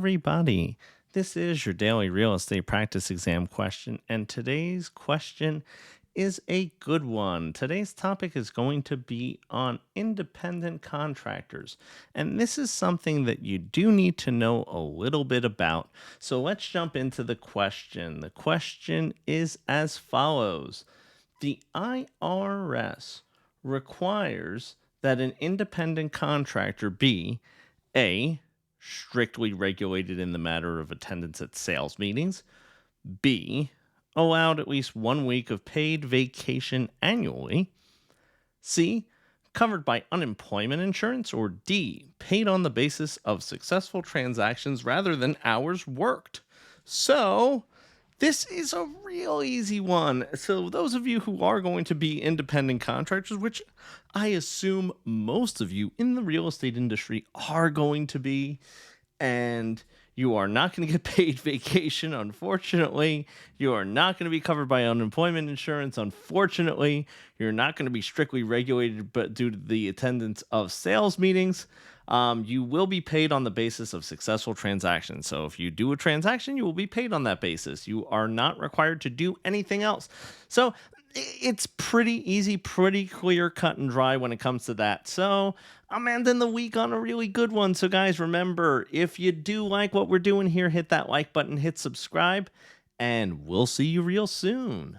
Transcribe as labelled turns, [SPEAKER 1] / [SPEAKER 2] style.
[SPEAKER 1] everybody. This is your daily real estate practice exam question, and today's question is a good one. Today's topic is going to be on independent contractors, and this is something that you do need to know a little bit about. So let's jump into the question. The question is as follows: the IRS requires that an independent contractor be A, strictly regulated in the matter of attendance at sales meetings, B, allowed at least 1 week of paid vacation annually, C, covered by unemployment insurance, or D, paid on the basis of successful transactions rather than hours worked. So, this is a real easy one. So, those of you who are going to be independent contractors, which I assume most of you in the real estate industry are going to be, and you are not going to get paid vacation, unfortunately. You are not going to be covered by unemployment insurance, unfortunately. You're not going to be strictly regulated, but due to the attendance of sales meetings, you will be paid on the basis of successful transactions. So if you do a transaction, you will be paid on that basis. You are not required to do anything else. So it's pretty easy, pretty clear, cut and dry when it comes to that. So I'm ending the week on a really good one. So guys, remember, if you do like what we're doing here, hit that like button, hit subscribe, and we'll see you real soon.